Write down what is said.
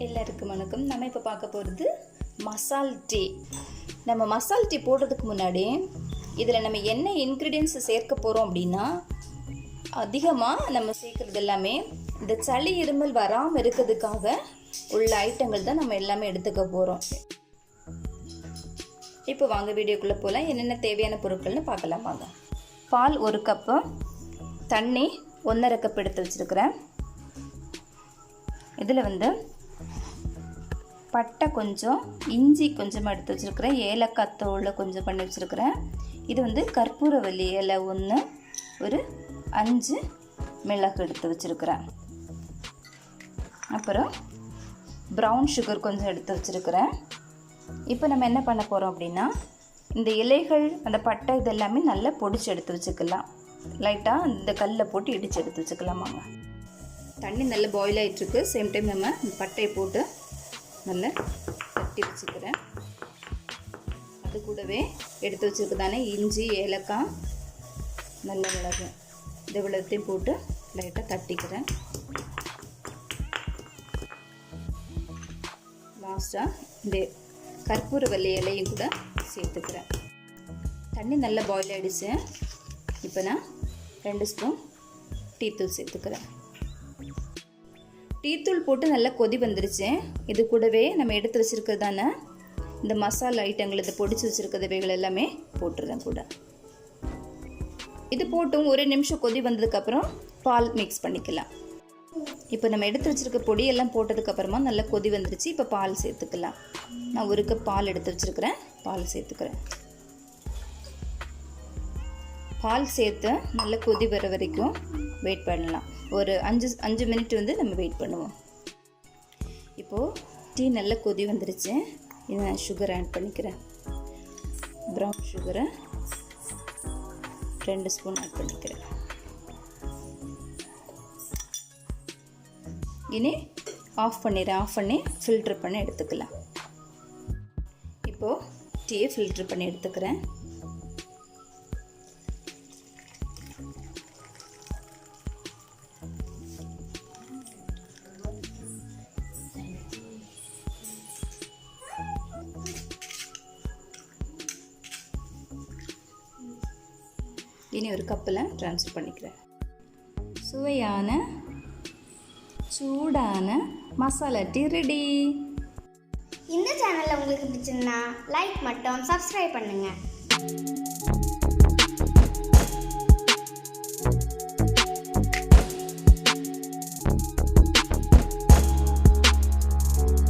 எல்லாருக்கும் வணக்கம். நம்ம இப்போ பார்க்க போகிறது மசால் டீ. நம்ம மசால் டீ போடுறதுக்கு முன்னாடி இதில் நம்ம என்ன இன்க்ரீடியன்ஸ் சேர்க்க போகிறோம் அப்படின்னா, அதிகமாக நம்ம சேர்க்குறது எல்லாமே இந்த சளி இருமல் வராமல் இருக்கிறதுக்காக உள்ள ஐட்டங்கள் தான் நம்ம எல்லாமே எடுத்துக்க போகிறோம். இப்போ வாங்க வீடியோக்குள்ளே போகலாம். என்னென்ன தேவையான பொருட்கள்னு பார்க்கலாம் வாங்க. பால் 1 கப்பு, தண்ணி 1.5 கப் எடுத்து வச்சுருக்கிறேன். இதில் பட்டை கொஞ்சம், இஞ்சி கொஞ்சமாக எடுத்து வச்சுருக்கிறேன், ஏலக்காய் தோல் கொஞ்சம் பண்ணி வச்சுருக்கிறேன். இது கற்பூரவல்லி இலை 1, ஒரு 5 மிளகு எடுத்து வச்சுருக்கிறேன். அப்புறம் ப்ரௌன் சுகர் கொஞ்சம் எடுத்து வச்சுருக்கிறேன். இப்போ நம்ம என்ன பண்ண போகிறோம் அப்படின்னா, இந்த இலைகள் அந்த பட்டை இதெல்லாமே நல்லா பொடிச்சு எடுத்து வச்சுக்கலாம். லைட்டாக இந்த கல்லில் போட்டு இடித்து எடுத்து வச்சுக்கலாமாங்க. தண்ணி நல்லா பாயில் ஆகிட்டுருக்கு. சேம் டைம் நம்ம இந்த பட்டையை போட்டு நல்லா தட்டி வச்சுக்கிறேன். அது கூடவே எடுத்து வச்சுருக்குதானே இஞ்சி, ஏலக்காய், நல்ல மிளகு, இந்த விளத்தையும் போட்டு லைட்டாக தட்டிக்கிறேன். லாஸ்ட்டாக இந்த கற்பூரவல்லி இலையும் கூட சேர்த்துக்கிறேன். தண்ணி நல்லா பாயில் ஆகிடுச்சு. இப்போ நான் 2 ஸ்பூன் டீத்தூள் சேர்த்துக்கிறேன். டீத்தூள் போட்டு நல்லா கொதி வந்துருச்சு. இது கூடவே நம்ம எடுத்து வச்சுருக்கிறதான இந்த மசாலா ஐட்டங்கள், இதை பொடிச்சு வச்சுருக்கிறவைகள் எல்லாமே போட்டுருவேன் கூட. இது போட்டும் 1 நிமிஷம் கொதி வந்ததுக்கப்புறம் பால் மிக்ஸ் பண்ணிக்கலாம். இப்போ நம்ம எடுத்து வச்சுருக்க பொடியெல்லாம் போட்டதுக்கப்புறமா நல்லா கொதி வந்துருச்சு. இப்போ பால் சேர்த்துக்கலாம். நான் 1 கப் பால் எடுத்து வச்சுருக்கிறேன். பால் சேர்த்துக்கிறேன். பால் சேர்த்து நல்லா கொதி வர வரைக்கும் வெயிட் பண்ணலாம். ஒரு 5 மினிட் நம்ம வெயிட் பண்ணுவோம். இப்போது டீ நல்லா கொதி வந்துருச்சு. இதை நான் சுகர் ஆட் பண்ணிக்கிறேன். ப்ரௌன் சுகரை 2 ஸ்பூன் ஆட் பண்ணிக்கிறேன். இனி ஆஃப் பண்ணி ஃபில்ட்ரு பண்ணி எடுத்துக்கலாம். இப்போது டீயை ஃபில்ட்ரு பண்ணி எடுத்துக்கிறேன். இனி ஒரு கப்பில் ட்ரான்ஸ்ஃபர் பண்ணிக்கிறேன். சுவையான சூடான மசாலா டீ ரெடி. இந்த சேனலில் உங்களுக்கு பிடிச்சிருந்தா லைக் மட்டும் சப்ஸ்கிரைப் பண்ணுங்கள்.